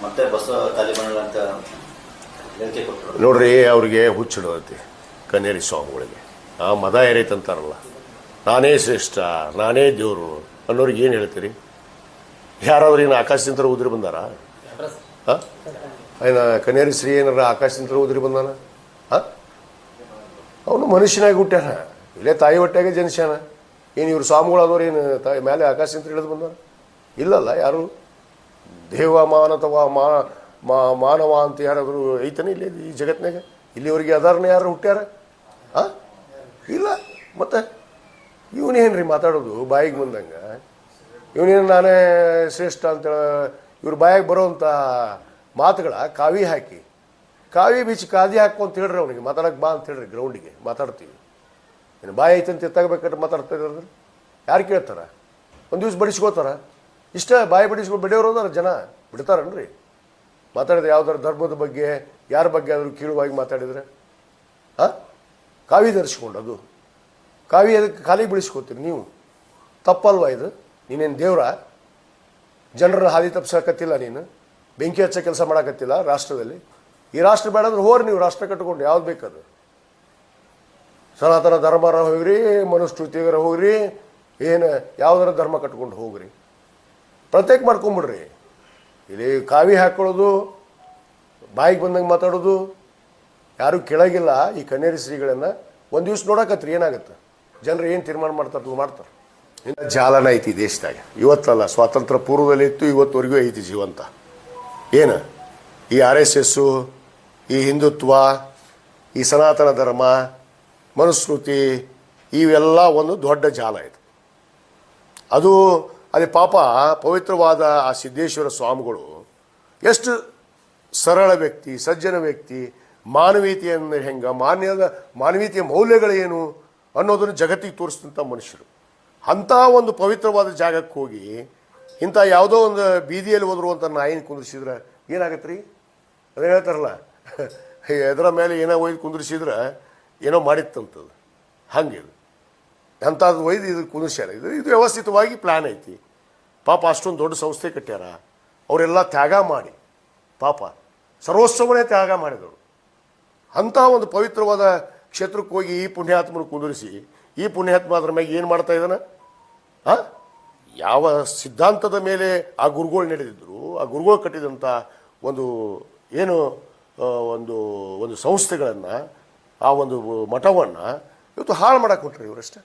ಮತ್ತೆ ಬಸ್ ತಾಲಿಬಾನ್ ಅಂತ ಹೇಳಿಕೆ ಕೊಟ್ಟರು. ನೋಡ್ರಿ, ಅವ್ರಿಗೆ ಹುಚ್ಚಿಡೋತಿ ಕನ್ನೇರಿ ಸ್ವಾಮಿಗಳಿಗೆ ಮದ ಏರೈತಂತಾರಲ್ಲ, ನಾನೇ ಶ್ರೇಷ್ಠ, ನಾನೇ ದೇವರು ಅನ್ನೋರಿಗೆ ಏನು ಹೇಳ್ತೀರಿ? ಯಾರಾದ್ರೂ ಏನು ಆಕಾಶದಿಂದ ಉದುರಿ ಬಂದಾರ? ಹಾಂ, ಕನ್ನೇರಿ ಶ್ರೀ ಏನಾರ ಆಕಾಶದಿಂದ ಉದುರಿ ಬಂದಾನ? ಹಾಂ, ಅವನು ಮನುಷ್ಯನಾಗಿ ಹುಟ್ಟ್ಯಾನ, ಇಲ್ಲೇ ತಾಯಿ ಹೊಟ್ಟೆಗೆ ಜನಿಸ್ಯಾನ. ಏನು ಇವ್ರು ಸ್ವಾಮಿಗಳಾದವ್ರು ಏನು ತಾಯಿ ಮೇಲೆ ಆಕಾಶದಿಂದ ಇಳಿದು ಬಂದಾರ? ಇಲ್ಲಲ್ಲ. ಯಾರು ದೇವ ಮಾನತವ ಮಾನವ ಅಂತ ಯಾರಾದರೂ ಐತನೇ ಇಲ್ಲಿ ಈ ಜಗತ್ತಿನಾಗ? ಇಲ್ಲಿವರೆಗೆ ಅದಾರನೇ ಯಾರು ಹುಟ್ಟ್ಯಾರ? ಹಾಂ, ಇಲ್ಲ. ಮತ್ತೆ ಇವನೇನ್ರಿ ಮಾತಾಡೋದು ಬಾಯಿಗೆ ಬಂದಂಗೆ? ಇವನೇನು ನಾನೇ ಶ್ರೇಷ್ಠ ಅಂತೇಳಿ ಇವ್ರ ಬಾಯಿಗೆ ಬರೋವಂಥ ಮಾತುಗಳ ಕಾವಿ ಹಾಕಿ, ಕಾವಿ ಬೀಚಿ ಕಾದಿ ಹಾಕು ಅಂತ ಹೇಳ್ರಿ ಅವನಿಗೆ. ಮಾತಾಡೋಕೆ ಬಾ ಅಂತ ಹೇಳ್ರಿ, ಗ್ರೌಂಡಿಗೆ ಮಾತಾಡ್ತೀವಿ. ಏನು ಬಾಯಿ ಐತಂತ ಎತ್ತಾಗಬೇಕಾದ್ರೆ ಮಾತಾಡ್ತಾ ಇರೋದ್ರೆ ಯಾರು ಕೇಳ್ತಾರ? ಒಂದು ದಿವ್ಸ ಬಡಿಸ್ಕೋತಾರ, ಇಷ್ಟ ಬಾಯಿ ಬಡಿಸ್ಕೊಂಡು ಬಿಡೋರು ಅದಾರ ಜನ, ಬಿಡ್ತಾರನ್ರಿ? ಮಾತಾಡಿದ್ರೆ ಯಾವ್ದಾರು ಧರ್ಮದ ಬಗ್ಗೆ ಯಾರ ಬಗ್ಗೆ ಆದರೂ ಕೀಳುವಾಗಿ ಮಾತಾಡಿದರೆ ಹಾಂ, ಕಾವಿ ಧರಿಸ್ಕೊಂಡು ಅದು ಕಾವಿ ಅದಕ್ಕೆ ಖಾಲಿ ಬಿಡಿಸ್ಕೋತೀರಿ ನೀವು? ತಪ್ಪಲ್ವಾ ಇದು? ನೀನೇನು ದೇವ್ರ? ಜನರನ್ನ ಹಾದಿ ತಪ್ಪಿಸಕತ್ತಿಲ್ಲ, ನೀನು ಬೆಂಕಿ ಹಚ್ಚೋ ಕೆಲಸ ಮಾಡಕತ್ತಿಲ್ಲ ರಾಷ್ಟ್ರದಲ್ಲಿ. ಈ ರಾಷ್ಟ್ರ ಬೇಡಂದ್ರೆ ಹೋರಿ ನೀವು, ರಾಷ್ಟ್ರ ಕಟ್ಕೊಂಡು ಯಾವ್ದು ಬೇಕದು. ಸನಾತನ ಧರ್ಮರ ಹೋಗ್ರಿ, ಮನುಸ್ಮೃತಿಗರ ಹೋಗ್ರಿ, ಏನು ಯಾವುದರ ಧರ್ಮ ಕಟ್ಕೊಂಡು ಹೋಗ್ರಿ, ಪ್ರತ್ಯೇಕ ಮಾಡ್ಕೊಂಬಿಡ್ರಿ. ಇಲ್ಲಿ ಕಾವಿ ಹಾಕೊಳ್ಳೋದು, ಬಾಯಿಗೆ ಬಂದಂಗೆ ಮಾತಾಡೋದು ಯಾರೂ ಕೇಳಾಗಿಲ್ಲ. ಈ ಕನ್ನೇರಿ ಶ್ರೀಗಳನ್ನು ಒಂದು ದಿವ್ಸ ನೋಡಕತ್ರಿ, ಏನಾಗುತ್ತೆ? ಜನರು ಏನು ತೀರ್ಮಾನ ಮಾಡ್ತಾರೆ ಮಾಡ್ತಾರೆ. ಇನ್ನು ಜಾಲನ ಐತಿ ದೇಶದಾಗ. ಇವತ್ತಲ್ಲ, ಸ್ವಾತಂತ್ರ್ಯ ಪೂರ್ವದಲ್ಲಿ ಇತ್ತು, ಇವತ್ತುವರೆಗೂ ಐತಿ ಜೀವಂತ. ಏನು ಈ RSS, ಈ ಹಿಂದುತ್ವ, ಈ ಸನಾತನ ಧರ್ಮ, ಮನುಸ್ಮೃತಿ, ಇವೆಲ್ಲ ಒಂದು ದೊಡ್ಡ ಜಾಲ ಇದು. ಅದು ಅಲ್ಲಿ ಪಾಪ ಪವಿತ್ರವಾದ ಆ ಸಿದ್ದೇಶ್ವರ ಸ್ವಾಮಿಗಳು ಎಷ್ಟು ಸರಳ ವ್ಯಕ್ತಿ, ಸಜ್ಜನ ವ್ಯಕ್ತಿ, ಮಾನವೀಯತೆಯನ್ನು ಹೆಂಗೆ, ಮಾನವೀಯತೆಯ ಮೌಲ್ಯಗಳೇನು ಅನ್ನೋದನ್ನು ಜಗತ್ತಿಗೆ ತೋರಿಸಿದಂಥ ಮನುಷ್ಯರು. ಅಂಥ ಒಂದು ಪವಿತ್ರವಾದ ಜಾಗಕ್ಕೆ ಹೋಗಿ ಇಂಥ ಯಾವುದೋ ಒಂದು ಬೀದಿಯಲ್ಲಿ ಹೋದ್ರುವಂಥ ನಾಯಿನ ಕುಂದ್ರಿಸಿದ್ರೆ ಏನಾಗತ್ತೆ ರೀ? ಅದೇ ಹೇಳ್ತಾರಲ್ಲ, ಎದರ ಮೇಲೆ ಏನೋ ಒಯ್ದು ಕುಂದ್ರಿಸಿದ್ರೆ ಏನೋ ಮಾಡಿತ್ತಂಥದ್ದು. ಹಂಗೆ ಇದು ಅಂಥದ್ದು ಒಯ್ದು ಇದು ಕುಂದ್ರಿಸ್ಯಾರ. ಇದು ವ್ಯವಸ್ಥಿತವಾಗಿ ಪ್ಲ್ಯಾನ್ ಐತಿ. ಪಾಪ ಅಷ್ಟೊಂದು ದೊಡ್ಡ ಸಂಸ್ಥೆ ಕಟ್ಟ್ಯಾರ. ಅವರೆಲ್ಲ ತ್ಯಾಗ ಮಾಡಿ, ಪಾಪ ಸರ್ವಸ್ವವನ್ನೇ ತ್ಯಾಗ ಮಾಡಿದವರು. ಅಂಥ ಒಂದು ಪವಿತ್ರವಾದ ಕ್ಷೇತ್ರಕ್ಕೆ ಹೋಗಿ ಈ ಪುಣ್ಯಾತ್ಮನ ಕುಂದಿರಿಸಿ, ಈ ಪುಣ್ಯಾತ್ಮ ಅದ್ರ ಮ್ಯಾಗ ಏನು ಮಾಡ್ತಾ ಇದ್ದಾನ? ಹಾಂ, ಯಾವ ಸಿದ್ಧಾಂತದ ಮೇಲೆ ಆ ಗುರುಗಳು ನಡೆದಿದ್ರು, ಆ ಗುರುಗಳು ಕಟ್ಟಿದಂಥ ಒಂದು ಏನು ಒಂದು ಸಂಸ್ಥೆಗಳನ್ನು, ಆ ಒಂದು ಮಠವನ್ನು ಇವತ್ತು ಹಾಳು ಮಾಡಕ್ಕೆ ಹೊಂಟ್ರಿ ಇವರಷ್ಟೇ.